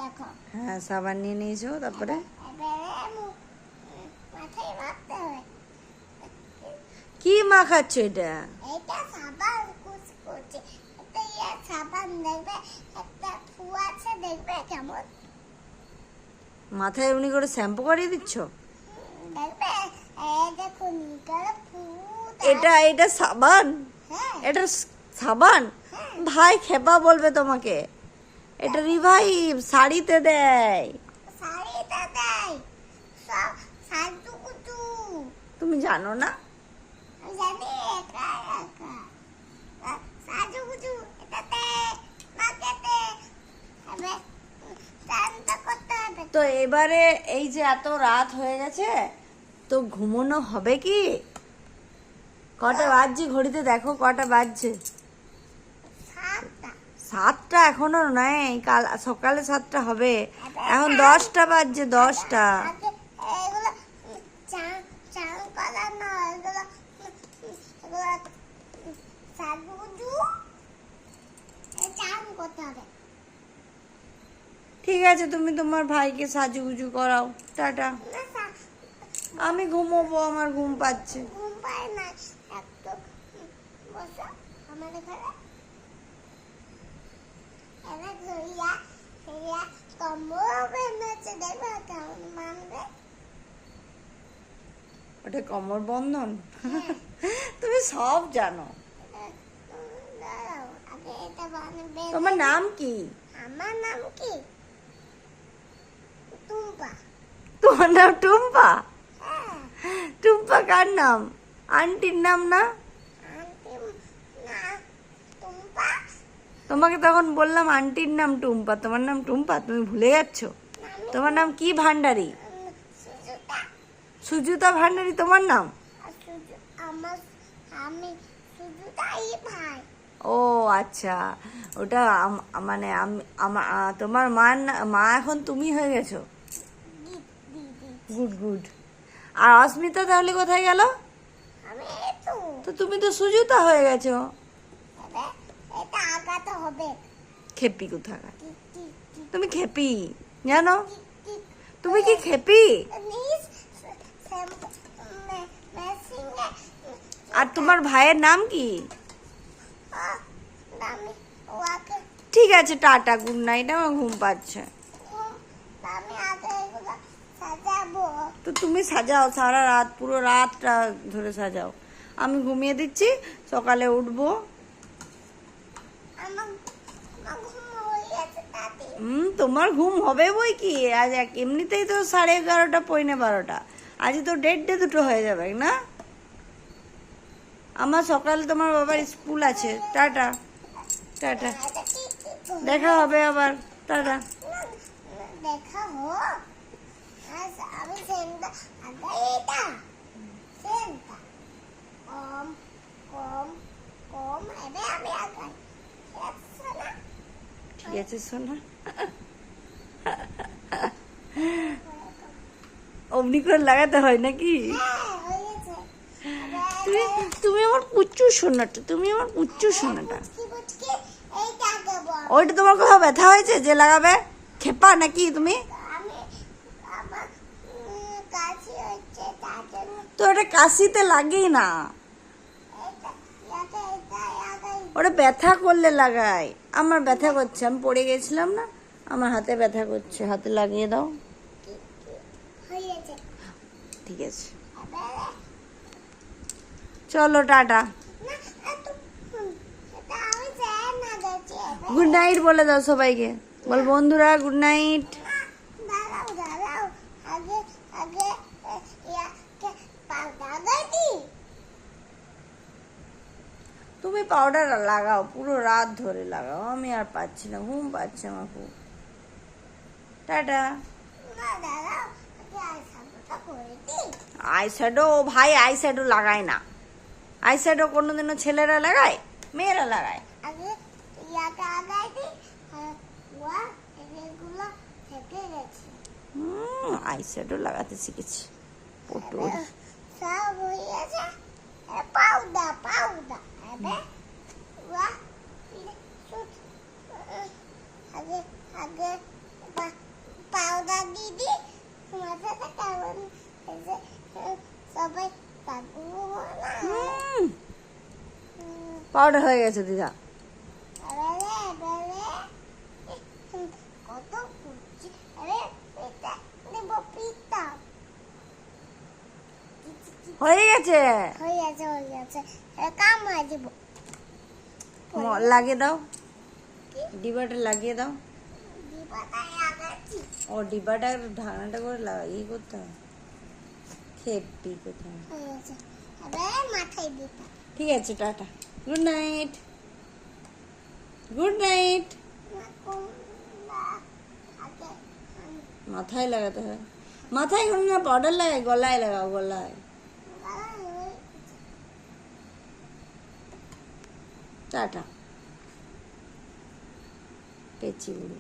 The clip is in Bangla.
দেখো। হ্যাঁ, সাবান নিয়ে নিয়েছো, তারপরে মাথায় মাখতে হবে। কি মাখাচ্ছ এটা? এটা সাবান কুচকুচে, এটা সাবান দেখবে, একটা ফু আছে দেখবে কেমন, মাথায় এমনি করে শ্যাম্পু করিয়ে দিচ্ছ? দেখবে এই দেখো নিকার ফু। এটা সাবান? হ্যাঁ এটা সাবান? ভাই খেপা বলবে তোমাকে। এটা রিভাইভ শাড়িতে দেয়। শাড়িতে দেয় সব সাজুগুজু। তুমি জানো না? আমি জানি একা একা সাজুগুজু এটাতে নাকেতে হবে, স্নানটা করতে হবে। তো এবারে এই যে এত রাত হয়ে গেছে, তো ঘুমানো হবে কি? কটা বাজছে ঘড়িতে দেখো, কটা বাজছে? 7টা। 7টা এখনো নাই, কাল সকালে 7টা হবে। এখন 10টা বাজছে, 10টা। আগে এগুলো চান চান করা না, এগুলো সাজুগুজু চান করতে হবে। ঠিক আছে, তুমি তোমার ভাইকে সাজুগুজু করাও। টাটা। না আমি ঘুমোবো, আমার ঘুম পাচ্ছে। ঘুম পায় না, একটু বসো আমার ঘরে। এবার ঘুরিয়া ফিরিয়া কম্বল বেঁধেছে, দেখবে কেমন মানবে। ওটা কোমর বন্ধন? তুমি সব জানো। দাঁড়াও, আগে এটা বানাবে। তোমার নাম কি? আমার নাম কি? টুম্পা। তোমার নাম টুম্পা? হ্যাঁ, টুম্পা কার নাম? আন্টির নাম না? আন্টি না, টুম্পা। তোমাকে তখন বললাম আন্টির নাম টুম্পা, তোমার নাম টুম্পা, তুমি ভুলে যাচ্ছ? তোমার নাম কি ভান্ডারী? সুজুতা। সুজুতা ভান্ডারী তোমার নাম? আমি সুজুতাই ভাই। ও আচ্ছা, ওটা মানে তোমার মা এখন তুমি হয়ে গেছো। দিদি গুড গুড। আর অস্মিতা তাহলে কোথায় গেল? আমি এই তো। তো তুমি তো সুজুতা হয়ে গেছো। এবার এটা আগাতে হবে। খেপি কোথাকার। টিক টিক টিক তুমি খেপি, জানো? Tick tick. তুমি কি খেপি? নিস মেশিনে আর তোমার ভাইয়ের নাম কি? আমি ওকে ঠিক আছে, টাটা, গুড নাইট, আমার ঘুম পাচ্ছে। আমি আগে এগুলো সাজাবো। তো তুমি সাজাও, সারা রাত, পুরো রাতটা ধরে সাজাও। আমি ঘুমিয়ে দিচ্ছি, সকালে উঠবো। আমার ঘুম হয়ে গেছে দাদি। তোমার ঘুম হবে বই কি, আজ এমনিতেই তো 11:30 পৌনে 12টা, আজ তো 1:30 2 হয়ে যাবে না? আমার সকালে তোমার বাবার স্কুল আছে। টাটা টাটা, এটা টিক টিক দেখা হবে আবার। টাটা। দেখা হোক। আজ আমি সেনটা আগে এটা সেনটা কম কম কম এবে আমি আগাই। ঠিক আছে সোনা, অমনি করে লাগাতে হয় নাকি? হ্যাঁ হয়ে গেছে। তুমি তুমি আমার পুচ্চু সোনাটা, তুমি আমার পুচ্চু সোনাটা। পুচকি পুচকি এইটা দেবো ওইটা তোমার কোথাও ব্যথা হয়েছে যে লাগাবে? খেপা নাকি তুমি? আমি। আমার কাশি হচ্ছে তার জন্য তো ওটা কাশিতে লাগেই না, এটা এটা আগাই। ওটা ব্যথা করলে লাগাই। আমার ব্যথা করছে, আমি পড়ে গেছিলাম না, আমার হাতে ব্যথা করছে, হাতে লাগিয়ে দাও। হয়ে গেছে। ঠিক আছে, এবারে চলো টাটা। না এত এটা আমি চাই না যাচ্ছি। গুড নাইট বলে দাও সবাইকে, বল বন্ধুরা গুড নাইট। দাঁড়াও দাঁড়াও, আগে আগে ইয়াকে পাউডার গাইতি। তুমি পাউডার লাগাও, পুরো রাত ধরে লাগাও, আমি আর পাচ্ছি না, ঘুম পাচ্ছে আমার খুব। টাটা। না দাঁড়াও, আগে আইসামটা করে দি। আইশ্যাডো, ভাই আইশ্যাডো লাগায় না। আইশ্যাডো কোনোদিনও ছেলেরা লাগায়? মেয়েরা লাগায়। আগে ইয়াকে আগাই দি। ওয়া এগুলো থেকে গেছে। আইশ্যাডো লাগাতে শিখেছি, পটল। সব হয়ে গেছে। পাউডার পাউডার এবে ওয়া আগে আগে দাদা দিদি মাথাটা কেমন হয়েছে সবাই কাকু না পাউডার হয়ে গেছে দিদা। কত কুচি আরে এটা দেব পিতা হয়ে গেছে, হয়ে গেছে কামড়া দেব লাগিয়ে দাও, ডিবাটা লাগিয়ে দাও। দিবাটা লাগাচ্ছি ও ডিবাটা ঢাকনাটা করে ইয়ে করতে হবে, খেপি কোথায়। হয়ে গেছে এবার মাথায় দিতে ঠিক আছে, tata, good night, good night. মাথায় লাগাতে হয়, মাথায় কোনো না পাউডার লাগাই, গলায় লাগাও, গলায়। টাটা পেঁচি বুড়ো।